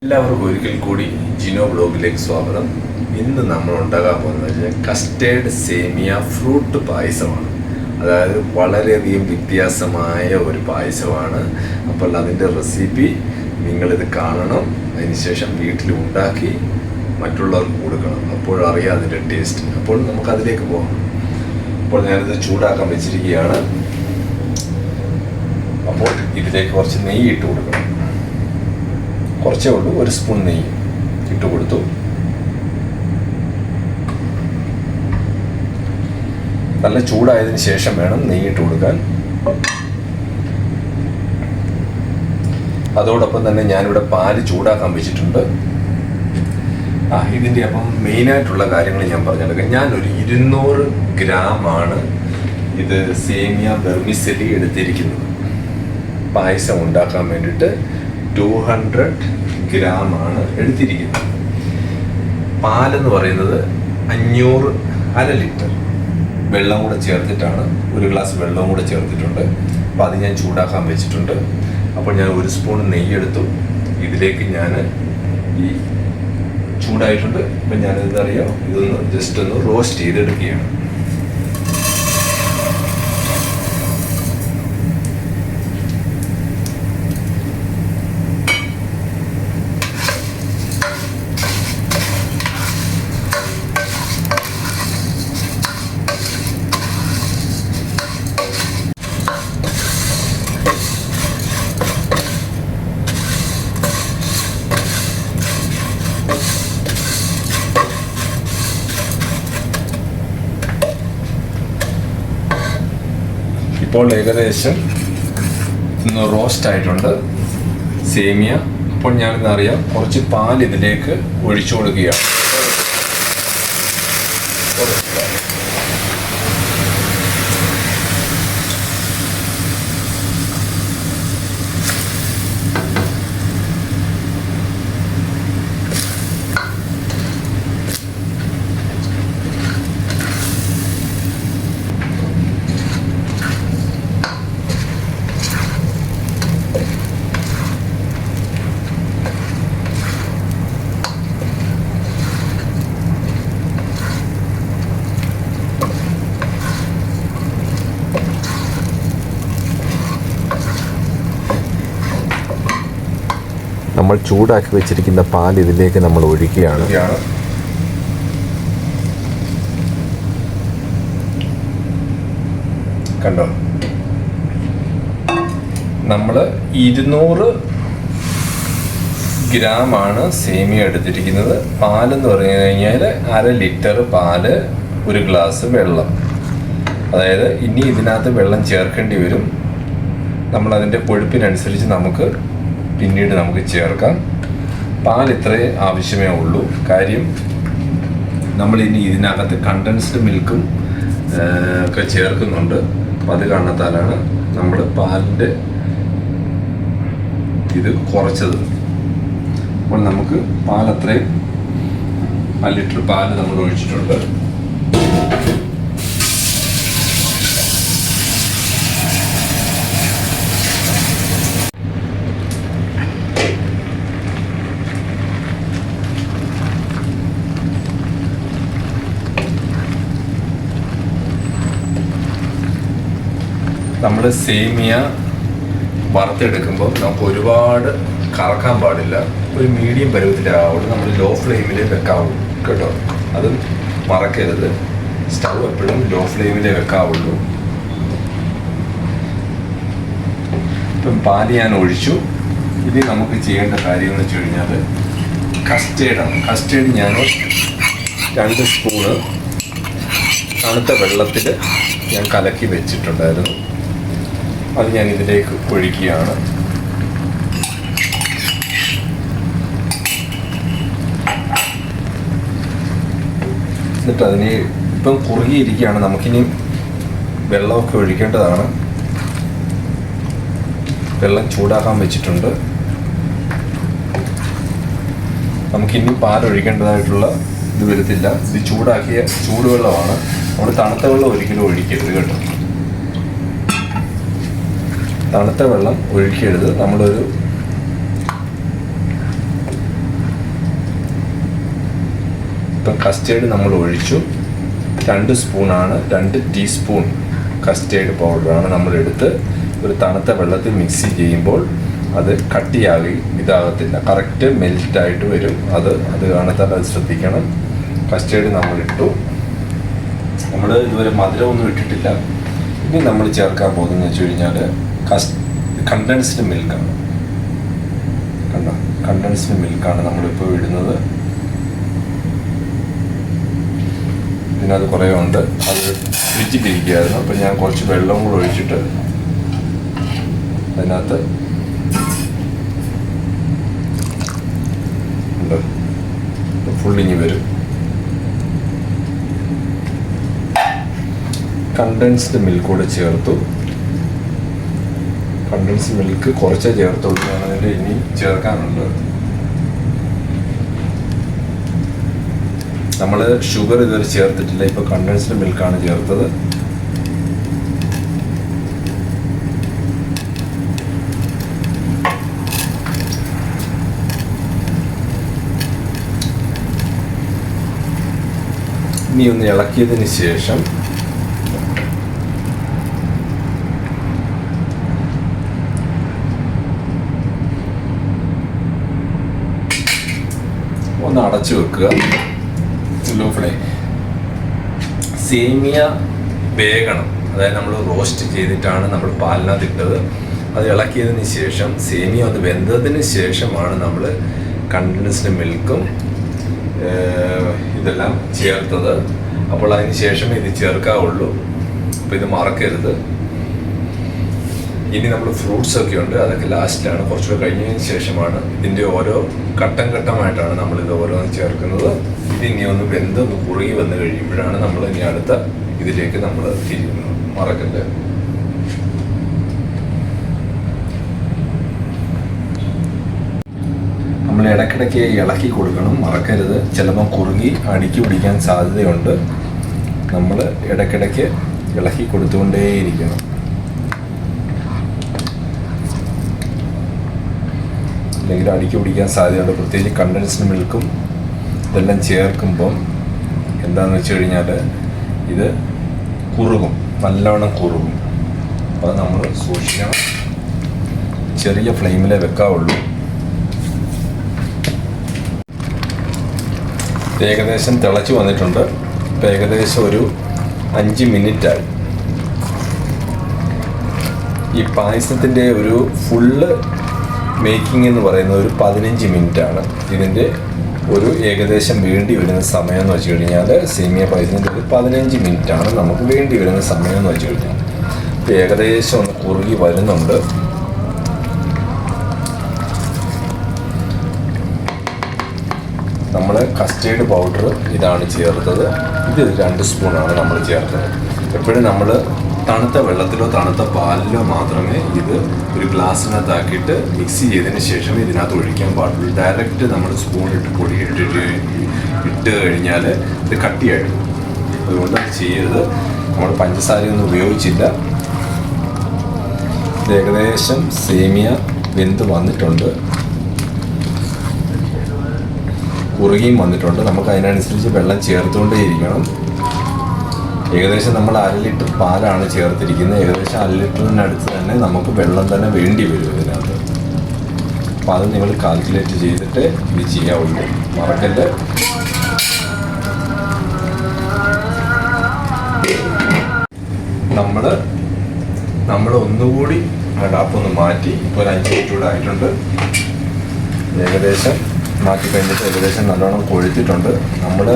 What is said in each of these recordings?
എല്ലാവർക്കും ഒരിക്കൽ കൂടി ജിനോ ബ്ലോഗിലേക്ക് സ്വാഗതം. ഇന്ന് നമ്മൾ ഉണ്ടാക്കാൻ പോകുന്നത് കസ്റ്റേർഡ് സേമിയ ഫ്രൂട്ട് പായസമാണ്. അതായത് വളരെയധികം വ്യത്യാസമായ ഒരു പായസമാണ്. അപ്പോൾ അതിൻ്റെ റെസിപ്പി നിങ്ങളിത് കാണണം. അതിനുശേഷം വീട്ടിൽ ഉണ്ടാക്കി മറ്റുള്ളവർക്ക് കൊടുക്കണം. അപ്പോഴറിയാം അതിൻ്റെ ടേസ്റ്റ്. അപ്പോൾ നമുക്കതിലേക്ക് പോകാം. അപ്പോൾ ഞാനിത് ചൂടാക്കാൻ വെച്ചിരിക്കുകയാണ്. അപ്പോൾ ഇതിലേക്ക് കുറച്ച് നെയ്യ് ഇട്ട് കൊടുക്കണം. കുറച്ചേ ഉള്ളൂ, 1 സ്പൂൺ നെയ്യ് ഇട്ട് കൊടുത്തു. നല്ല ചൂടായതിന് ശേഷം വേണം നെയ്യ് ഇട്ട് കൊടുക്കാൻ. അതോടൊപ്പം തന്നെ ഞാനിവിടെ പാല് ചൂടാക്കാൻ വെച്ചിട്ടുണ്ട്. ഇതിൻ്റെ അപ്പം മെയിനായിട്ടുള്ള കാര്യങ്ങൾ ഞാൻ പറഞ്ഞെടുക്കാം. ഞാനൊരു 200 ഗ്രാമാണ് ഇത് സേമിയ വെർമിസെലി എടുത്തിരിക്കുന്നത്. പായസം ഉണ്ടാക്കാൻ വേണ്ടിയിട്ട് 200 ഗ്രാമാണ് എടുത്തിരിക്കുന്നത്. പാലെന്ന് പറയുന്നത് 500 അര ലിറ്റർ വെള്ളം കൂടെ ചേർത്തിട്ടാണ്, 1 ഗ്ലാസ് വെള്ളവും കൂടെ ചേർത്തിട്ടുണ്ട്. അപ്പോൾ അത് ഞാൻ ചൂടാക്കാൻ വെച്ചിട്ടുണ്ട്. അപ്പോൾ ഞാൻ 1 സ്പൂൺ നെയ്യ് എടുത്തു. ഇതിലേക്ക് ഞാൻ ഈ ചൂടായിട്ടുണ്ട്. അപ്പം ഞാനെന്തറിയാം, ഇതൊന്ന് ജസ്റ്റ് ഒന്ന് റോസ്റ്റ് ചെയ്തെടുക്കുകയാണ്. ഇപ്പോൾ ഏകദേശം ഇന്ന് റോസ്റ്റ് ആയിട്ടുണ്ട് സേമിയ. അപ്പോൾ ഞാനിന്നറിയാം, കുറച്ച് പാൽ ഇതിലേക്ക് ഒഴിച്ചു കൊടുക്കുകയാണ്. നമ്മൾ ചൂടാക്കി വെച്ചിരിക്കുന്ന പാൽ ഇതിലേക്ക് നമ്മൾ ഒഴിക്കുകയാണ്. കണ്ടോ, നമ്മൾ 200 ഗ്രാമാണ് സേമിയ എടുത്തിരിക്കുന്നത്. പാലെന്ന് പറഞ്ഞു കഴിഞ്ഞാൽ 1/2 ലിറ്റർ പാല്, 1 ഗ്ലാസ് വെള്ളം. അതായത് ഇനി ഇതിനകത്ത് വെള്ളം ചേർക്കേണ്ടി വരും. നമ്മളതിൻ്റെ കൊഴുപ്പിനനുസരിച്ച് പിന്നീട് നമുക്ക് ചേർക്കാം. പാൽ ഇത്രേ ആവശ്യമേ ഉള്ളൂ. കാര്യം നമ്മളിനി ഇതിനകത്ത് കണ്ടൻസ്ഡ് മിൽക്കും ഒക്കെ ചേർക്കുന്നുണ്ട്. അപ്പം അത് കാരണത്താലാണ് നമ്മൾ പാലിൻ്റെ ഇത് കുറച്ചത്. അപ്പോൾ നമുക്ക് പാലത്രയും 1 ലിറ്റർ പാല് നമ്മൾ ഒഴിച്ചിട്ടുണ്ട്. നമ്മൾ സേമിയ വറുത്തെടുക്കുമ്പോൾ നമുക്ക് ഒരുപാട് കറക്കാൻ പാടില്ല. ഒരു മീഡിയം പരുവത്തിലാവുള്ളൂ. നമ്മൾ ലോ ഫ്ലെയിമിലേ വെക്കാവുള്ളൂ കേട്ടോ. അതും മറക്കരുത്. സ്റ്റൗ എപ്പോഴും ലോ ഫ്ലെയിമിലേ വെക്കാവുള്ളൂ. ഇപ്പം പാല് ഞാൻ ഒഴിച്ചു. ഇനി നമുക്ക് ചെയ്യേണ്ട കാര്യം എന്ന് വെച്ച് കഴിഞ്ഞാൽ കസ്റ്റേർഡാണ്. കസ്റ്റേർഡ് ഞാൻ 2 സ്പൂണ് തണുത്ത വെള്ളത്തിൽ ഞാൻ കലക്കി വെച്ചിട്ടുണ്ടായിരുന്നു. അത് ഞാൻ ഇതിലേക്ക് ഒഴിക്കുകയാണ്. എന്നിട്ട് അതിന് ഇപ്പം കുറുകിയിരിക്കുകയാണ്. നമുക്കിനി വെള്ളമൊക്കെ ഒഴിക്കേണ്ടതാണ്. വെള്ളം ചൂടാക്കാൻ വെച്ചിട്ടുണ്ട്. നമുക്കിനി പാലൊഴിക്കേണ്ടതായിട്ടുള്ള ഇത് വരത്തില്ല. ഇത് ചൂടാക്കിയ ചൂടുവെള്ളമാണ്. നമ്മൾ തണുത്ത വെള്ളം ഒരിക്കലും ഒഴിക്കരുത് കേട്ടോ. തണുത്ത വെള്ളം ഒഴിക്കരുത്. നമ്മളൊരു ഇപ്പം കസ്റ്റേർഡ് നമ്മൾ ഒഴിച്ചു. 2 സ്പൂണാണ്, 2 ടീസ്പൂൺ കസ്റ്റേർഡ് പൗഡറാണ് നമ്മളെടുത്ത് ഒരു തണുത്ത വെള്ളത്തിൽ മിക്സ് ചെയ്യുമ്പോൾ അത് കട്ടിയാകി ഇതാകത്തില്ല, കറക്റ്റ് മെൽറ്റായിട്ട് വരും. അത് കാണത്താൽ അത് ശ്രദ്ധിക്കണം. കസ്റ്റേർഡ് നമ്മളിട്ടു. നമ്മൾ ഇതുവരെ മധുരമൊന്നും ഇട്ടിട്ടില്ല. ഇനി നമ്മൾ ചേർക്കാൻ പോകുന്നതെന്ന് വെച്ച് കഴിഞ്ഞാൽ കണ്ടൻസ്ഡ് മിൽക്കാണ്. കണ്ടോ, കണ്ടൻസ്ഡ് മിൽക്കാണ് നമ്മളിപ്പോൾ ഇടുന്നത്. ഇതിനകത്ത് കുറേ ഉണ്ട്, അത് ഫ്രിഡ്ജിലിരിക്കുകയായിരുന്നു. അപ്പോൾ ഞാൻ കുറച്ച് വെള്ളവും കൂടെ ഒഴിച്ചിട്ട് അതിനകത്ത് ഫുള്ളിങ്ങി വരും. കണ്ടൻസ്ഡ് മിൽക്ക് കൂടെ ചേർത്തു. കണ്ടൻസ്ഡ് മിൽക്ക് കുറച്ചേ ചേർത്തുള്ളൂ, അതിൻ്റെ ഇനി ചേർക്കാനുണ്ട്. നമ്മൾ ഷുഗർ ഇതുവരെ ചേർത്തിട്ടില്ല, ഇപ്പോൾ കണ്ടൻസ്ഡ് മിൽക്കാണ് ചേർത്തത്. ഇനി ഒന്ന് ഇളക്കിയതിന് ശേഷം ഒന്ന് അടച്ചു വെക്കുക, ലോ ഫ്ലെയിം. സേമിയ വേകണം, അതായത് നമ്മൾ റോസ്റ്റ് ചെയ്തിട്ടാണ് നമ്മൾ പാലിനകത്ത് ഇട്ടത്. അത് ഇളക്കിയതിന് ശേഷം സേമിയ അത് വെന്തതിന് ശേഷമാണ് നമ്മൾ കണ്ടൻസ്ഡ് മിൽക്കും ഇതെല്ലാം ചേർത്തത്. അപ്പോൾ അതിന് ശേഷമേ ഇത് ചേർക്കാവുള്ളൂ. അപ്പോൾ ഇത് മറക്കരുത്. ഇനി നമ്മൾ ഫ്രൂട്ട്സ് ഒക്കെ ഉണ്ട്, അതൊക്കെ ലാസ്റ്റിലാണ്, കുറച്ചുകൂടെ കഴിഞ്ഞതിന് ശേഷമാണ്. ഇതിൻ്റെ ഓരോ ഘട്ടമായിട്ടാണ് നമ്മളിത് ഓരോന്ന് ചേർക്കുന്നത്. ഇതിനി ഒന്ന് വെന്ത് ഒന്ന് കുറുകി വന്നു കഴിയുമ്പോഴാണ് നമ്മൾ ഇനി അടുത്ത ഇതിലേക്ക് നമ്മൾ തിരിയുന്നത്. മറക്കരുത്. നമ്മൾ ഇടയ്ക്കിടയ്ക്ക് ഇളക്കി കൊടുക്കണം, മറക്കരുത്. ചിലപ്പോൾ കുറുകി അടുക്കി പിടിക്കാൻ സാധ്യതയുണ്ട്. നമ്മൾ ഇടയ്ക്കിടയ്ക്ക് ഇളക്കി കൊടുത്തുകൊണ്ടേയിരിക്കണം. അല്ലെങ്കിൽ അടുക്കി പിടിക്കാൻ സാധ്യതയുണ്ട്. പ്രത്യേകിച്ച് കണ്ടൻസ്ഡ് മിൽക്കും ഇതെല്ലാം ചേർക്കുമ്പം എന്താണെന്ന് വെച്ച് കഴിഞ്ഞാൽ ഇത് കുറുകും, നല്ലവണ്ണം കുറുകും. അപ്പോൾ നമ്മൾ സൂക്ഷിക്കണം. ചെറിയ ഫ്ലെയിമിലേ വെക്കാവുള്ളൂ. ഏകദേശം തിളച്ച് വന്നിട്ടുണ്ട്. ഇപ്പോൾ ഏകദേശം ഒരു 5 മിനിറ്റായി. ഈ പായസത്തിൻ്റെ ഒരു ഫുള്ള് മേക്കിംഗ് എന്ന് പറയുന്നത് ഒരു 15 മിനിറ്റാണ്. ഇതിൻ്റെ ഒരു ഏകദേശം വേണ്ടി വരുന്ന സമയം എന്ന് വെച്ച് കഴിഞ്ഞാൽ സേമിയ പായസത്തിൻ്റെ ഒരു 15 മിനിറ്റാണ് നമുക്ക് വേണ്ടി വരുന്ന സമയം എന്ന് വെച്ച് കഴിഞ്ഞാൽ. ഇപ്പോൾ ഏകദേശം ഒന്ന് കുറുകി വരുന്നുണ്ട്. നമ്മൾ കസ്റ്റേർഡ് പൗഡർ ഇതാണ് ചേർത്തത്. ഇത് 2 സ്പൂണാണ് നമ്മൾ ചേർത്തത്. എപ്പോഴും നമ്മൾ തണുത്ത വെള്ളത്തിലോ തണുത്ത പാലിലോ മാത്രമേ ഇത് ഒരു ഗ്ലാസ്സിനകത്താക്കിയിട്ട് മിക്സ് ചെയ്തതിന് ശേഷം ഇതിനകത്ത് ഒഴിക്കാൻ പാടുള്ളൂ. ഡയറക്റ്റ് നമ്മൾ സ്പൂണിട്ട് പൊടി ഇട്ട് കഴിഞ്ഞാൽ ഇത് കട്ടിയായിട്ട്. അതുകൊണ്ട് അത് ചെയ്യരുത്. നമ്മൾ പഞ്ചസാരയൊന്നും ഉപയോഗിച്ചില്ല. ഇത് ഏകദേശം സേമിയ വെന്ത് വന്നിട്ടുണ്ട്, കുറുകിയും വന്നിട്ടുണ്ട്. നമുക്ക് അതിനനുസരിച്ച് വെള്ളം ചേർത്തുകൊണ്ടേയിരിക്കണം. ഏകദേശം നമ്മൾ 1/2 ലിറ്റർ പാലാണ് ചേർത്തിരിക്കുന്നത്. ഏകദേശം 1/2 ലിറ്ററിനടുത്ത് തന്നെ നമുക്ക് വെള്ളം തന്നെ വേണ്ടി വരും ഇതിനകത്ത്. അപ്പോൾ അത് നിങ്ങൾ കാൽക്കുലേറ്റ് ചെയ്തിട്ട് ഇത് ചെയ്യാവുള്ളൂ, മറക്കല്ല. നമ്മൾ ഒന്നുകൂടി അടാപ്പൊന്ന് മാറ്റി ഇപ്പോൾ ഒരു 5 മിനിറ്റ് കൂടെ ആയിട്ടുണ്ട്. ഏകദേശം മാറ്റി കഴിഞ്ഞിട്ട് ഏകദേശം നല്ലോണം കൊഴുത്തിട്ടുണ്ട്. നമ്മൾ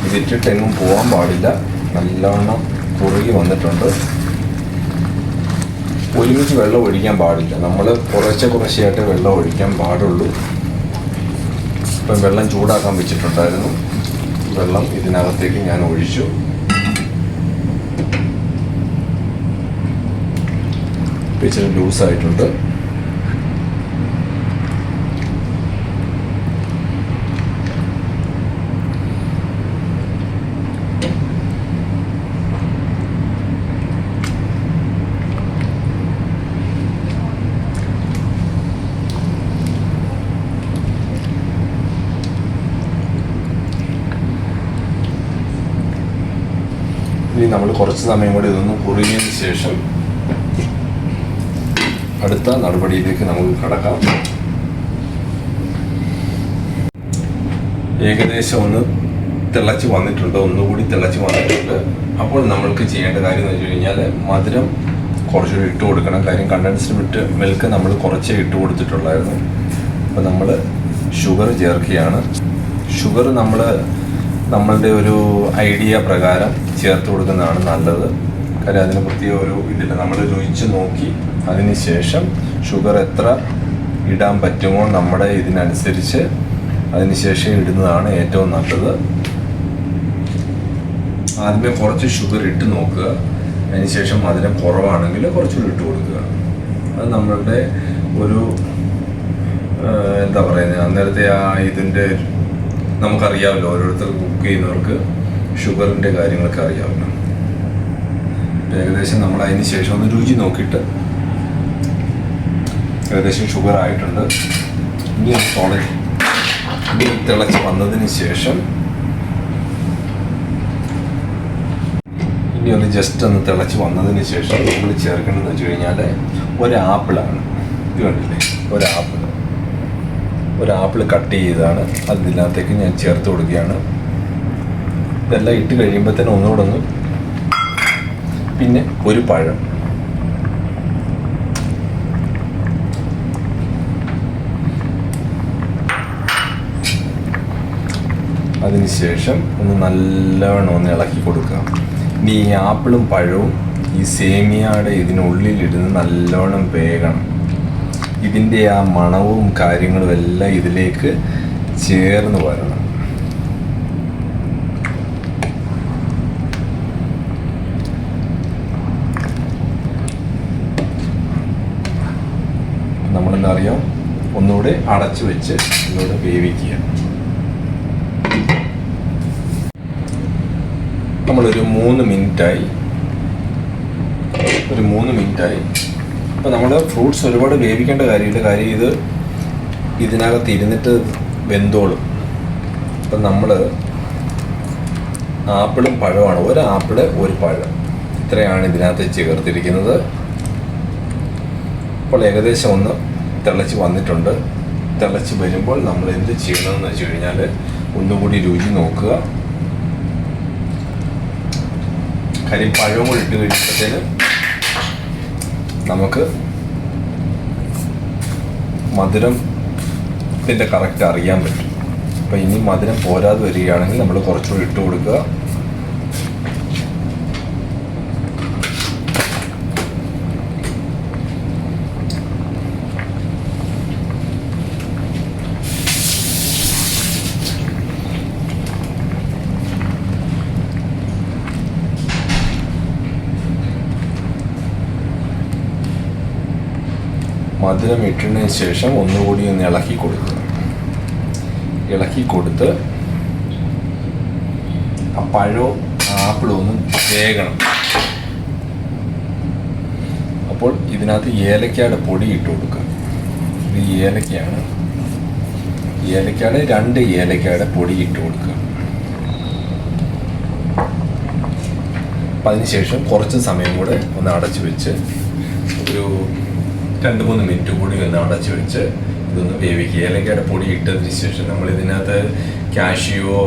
ഇതിട്ടിട്ട് എങ്ങും പോകാൻ പാടില്ല. നല്ലോണം കുറുകി വന്നിട്ടുണ്ട്. ഒരുമിച്ച് വെള്ളം ഒഴിക്കാൻ പാടില്ല. നമ്മൾ കുറേശ്ശെയായിട്ട് വെള്ളം ഒഴിക്കാൻ പാടുള്ളൂ. ഇപ്പം വെള്ളം ചൂടാക്കാൻ വെച്ചിട്ടുണ്ടായിരുന്നു. വെള്ളം ഇതിനകത്തേക്ക് ഞാൻ ഒഴിച്ചു. ഇച്ചിരി ലൂസായിട്ടുണ്ട്. ഇനി നമ്മൾ കുറച്ച് സമയം കൂടി ഇതൊന്ന് കുറുകിയതിന് ശേഷം അടുത്ത നടപടിയിലേക്ക് നമുക്ക് കടക്കാം. ഏകദേശം ഒന്ന് തിളച്ച് വന്നിട്ടുണ്ട്, ഒന്നുകൂടി തിളച്ച് വന്നിട്ടുണ്ട്. അപ്പോൾ നമ്മൾക്ക് ചെയ്യേണ്ട കാര്യം എന്ന് വെച്ച് കഴിഞ്ഞാൽ മധുരം കുറച്ചുകൂടി ഇട്ട് കൊടുക്കണം. കാര്യം കണ്ടൻസ്ഡ് മിൽക്ക് നമ്മൾ കുറച്ചേ ഇട്ട് കൊടുത്തിട്ടുള്ളായിരുന്നു. അപ്പോൾ നമ്മൾ ഷുഗർ ചേർക്കുകയാണ്. ഷുഗർ നമ്മളുടെ ഒരു ഐഡിയ പ്രകാരം ചേർത്ത് കൊടുക്കുന്നതാണ് നല്ലത്. കാര്യം അതിന് പ്രത്യേക ഒരു ഇതില്ല. നമ്മൾ രുചിച്ച് നോക്കി അതിന് ശേഷം ഷുഗർ എത്ര ഇടാൻ പറ്റുമോ നമ്മുടെ ഇതിനനുസരിച്ച് അതിന് ശേഷം ഇടുന്നതാണ് ഏറ്റവും നല്ലത്. ആദ്യമേ കുറച്ച് ഷുഗർ ഇട്ട് നോക്കുക. അതിനുശേഷം മധുരം കുറവാണെങ്കിൽ കുറച്ചുകൂടി ഇട്ട് കൊടുക്കുക. അത് നമ്മളുടെ ഒരു എന്താ പറയുന്നത്, അന്നേരത്തെ ഇതിൻ്റെ നമുക്കറിയാമല്ലോ, ഓരോരുത്തർ കുക്ക് ചെയ്യുന്നവർക്ക് ഷുഗറിൻ്റെ കാര്യങ്ങളൊക്കെ അറിയാമല്ലോ. ഏകദേശം നമ്മൾ അതിന് ശേഷം ഒന്ന് രുചി നോക്കിയിട്ട് ഏകദേശം ഷുഗർ ആയിട്ടുണ്ട്. ഇനി തിളച്ച് വന്നതിന് ശേഷം ഇനി ഒന്ന് ജസ്റ്റ് ഒന്ന് തിളച്ച് വന്നതിന് ശേഷം നമ്മൾ ചേർക്കേണ്ടതെന്ന് വെച്ച് കഴിഞ്ഞാൽ ഒരാപ്പിളാണ്. ഇത് കണ്ടില്ലേ, ഒരാപ്പിൾ കട്ട് ചെയ്തതാണ് അതിനകത്തേക്ക് ഞാൻ ചേർത്ത് കൊടുക്കുകയാണ്. ഇതെല്ലാം ഇട്ട് കഴിയുമ്പോഴത്തേനും ഒന്നുകൂടെ ഒന്ന്, പിന്നെ ഒരു പഴം, അതിനുശേഷം ഒന്ന് നല്ലവണ്ണം ഒന്ന് ഇളക്കി കൊടുക്കുക. ഇനി ഈ ആപ്പിളും പഴവും ഈ സേമിയയുടെ ഇതിനുള്ളിലിരുന്ന് നല്ലവണ്ണം വേകണം. ഇതിൻ്റെ ആ മണവും കാര്യങ്ങളും എല്ലാം ഇതിലേക്ക് ചേർന്ന് വരണം. നമ്മളെന്താ അറിയാം, ഒന്നുകൂടെ അടച്ചു വെച്ച് ഒന്നുകൂടെ വേവിക്കുക. നമ്മളൊരു 3 മിനിറ്റായി. അപ്പോൾ നമ്മൾ ഫ്രൂട്ട്സ് ഒരുപാട് വേവിക്കേണ്ട കാര്യമില്ല. കാര്യം ഇതിനകത്ത് ഇരുന്നിട്ട് വെന്തോളും. അപ്പം നമ്മൾ ആപ്പിളും പഴമാണ്, ഒരു ആപ്പിള് ഒരു പഴം, ഇത്രയാണ് ഇതിനകത്ത് ചേർത്തിരിക്കുന്നത്. അപ്പോൾ ഏകദേശം ഒന്ന് തിളച്ച് വന്നിട്ടുണ്ട്. തിളച്ച് വരുമ്പോൾ നമ്മൾ എന്ത് ചെയ്യണമെന്ന് വെച്ച് കഴിഞ്ഞാൽ ഒന്നുകൂടി രുചി നോക്കുക. കാര്യം പഴവും കൂടി ഇട്ട് കഴിയുമ്പോഴത്തേന് നമുക്ക് മധുരത്തിൻ്റെ കറക്റ്റ് അറിയാൻ പറ്റും. അപ്പോൾ ഇനി മധുരം പോരാതെ വരികയാണെങ്കിൽ നമ്മൾ കുറച്ചുകൂടി ഇട്ട് കൊടുക്കുക. മധുരം ഇട്ടതിന് ശേഷം ഒന്നുകൂടി ഒന്ന് ഇളക്കി കൊടുക്കുക. ഇളക്കി കൊടുത്ത് ആ പഴവും ആപ്പിളും ഒന്നും വേകണം. അപ്പോൾ ഇതിനകത്ത് ഏലക്കയുടെ പൊടി ഇട്ട് കൊടുക്കുക. ഇത് ഏലക്കയാണ്. ഏലക്കയുടെ 2 ഏലക്കയുടെ പൊടി ഇട്ട് കൊടുക്കുക. അപ്പം അതിനുശേഷം കുറച്ച് സമയം കൂടെ ഒന്ന് അടച്ചു വെച്ച് ഒരു 2-3 മിനിറ്റ് കൂടി ഒന്ന് അടച്ചു വെച്ച് ഇതൊന്ന് വേവിക്കുക. ഏലക്കയുടെ പൊടി ഇട്ടതിന് ശേഷം നമ്മൾ ഇതിനകത്ത് കാഷ്യോ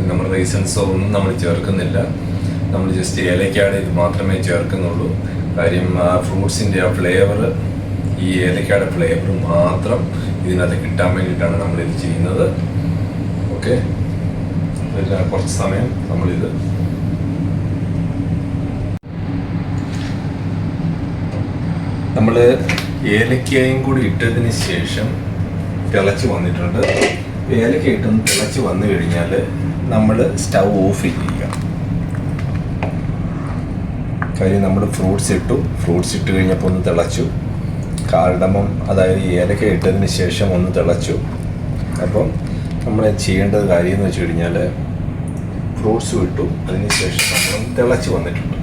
നമ്മുടെ റൈസൻസോ ഒന്നും നമ്മൾ ചേർക്കുന്നില്ല. നമ്മൾ ജസ്റ്റ് ഏലക്കയുടെ ഇത് മാത്രമേ ചേർക്കുന്നുള്ളൂ. കാര്യം ആ ഫ്രൂട്ട്സിൻ്റെ ആ ഫ്ലേവർ, ഈ ഏലക്കയുടെ ഫ്ലേവർ മാത്രം ഇതിനകത്ത് കിട്ടാൻ വേണ്ടിയിട്ടാണ് നമ്മളിത് ചെയ്യുന്നത്. ഓക്കെ, കുറച്ച് സമയം നമ്മളിത് നമ്മൾ ഏലക്കയും കൂടി ഇട്ടതിന് ശേഷം തിളച്ച് വന്നിട്ടുണ്ട്. ഏലക്ക ഇട്ടൊന്ന് തിളച്ച് വന്നു കഴിഞ്ഞാൽ നമ്മൾ സ്റ്റൗ ഓഫ് ചെയ്യുക. കാര്യം നമ്മൾ ഫ്രൂട്ട്സ് ഇട്ട് കഴിഞ്ഞപ്പോൾ ഒന്ന് തിളച്ചു. കാർഡമം, അതായത് ഏലക്ക ഇട്ടതിന് ശേഷം ഒന്ന് തിളച്ചു. അപ്പം നമ്മൾ ചെയ്യേണ്ടത് കാര്യം എന്ന് വെച്ച് കഴിഞ്ഞാൽ ഫ്രൂട്ട്സ് ഇട്ടു, അതിന് ശേഷം നമ്മൾ തിളച്ച് വന്നിട്ടുണ്ട്.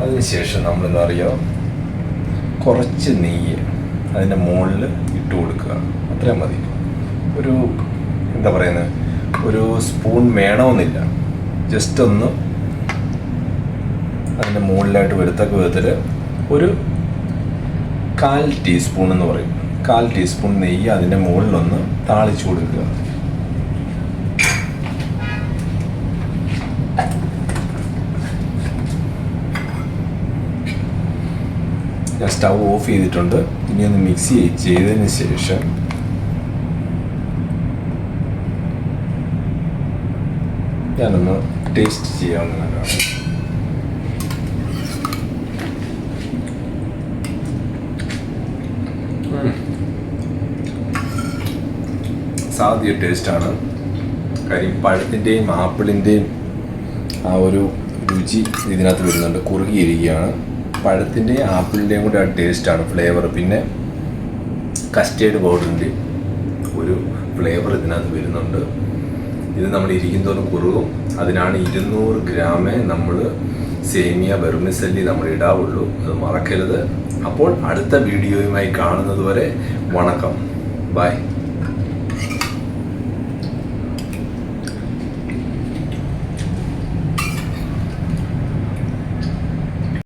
അതിന് ശേഷം നമ്മളെന്താ പറയുക, കുറച്ച് നെയ്യ് അതിൻ്റെ മുകളിൽ ഇട്ട് കൊടുക്കുക. അത്രയും മതി. ഒരു എന്താ പറയുന്നത്, ഒരു സ്പൂൺ വേണമെന്നില്ല, ജസ്റ്റ് ഒന്ന് അതിൻ്റെ മുകളിലായിട്ട് വരത്തക്ക വിധത്തിൽ ഒരു 1/4 ടീസ്പൂൺ എന്ന് പറയും, 1/4 ടീസ്പൂൺ നെയ്യ് അതിൻ്റെ മുകളിലൊന്ന് താളിച്ചു കൊടുക്കുക. ഞാൻ സ്റ്റൗ ഓഫ് ചെയ്തിട്ടുണ്ട്. ഇനി ഒന്ന് മിക്സ് ചെയ്തതിന് ശേഷം ഞാനൊന്ന് ടേസ്റ്റ് ചെയ്യാവുന്നതാണ്. സാധ്യ ടേസ്റ്റാണ്. കാര്യം പഴത്തിൻ്റെയും ആപ്പിളിൻ്റെയും ആ ഒരു രുചി ഇതിനകത്ത് വരുന്നുണ്ട്, കുറുകിയിരിക്കുകയാണ്. പഴത്തിൻ്റെയും ആപ്പിളിൻ്റെയും കൂടെ ആ ടേസ്റ്റാണ്, ഫ്ലേവർ. പിന്നെ കസ്റ്റേർഡ് പൗഡറിൻ്റെ ഒരു ഫ്ലേവർ ഇതിനകത്ത് വരുന്നുണ്ട്. ഇത് നമ്മൾ ഇരിക്കുന്നതോറും കുറുകും. അതിനാണ് 200 ഗ്രാമേ നമ്മൾ സേമിയ വെർമിസെല്ലി നമ്മൾ ഇടാവുള്ളൂ, അത് മറക്കരുത്. അപ്പോൾ അടുത്ത വീഡിയോയുമായി കാണുന്നത് വരെ വണക്കം, ബൈ.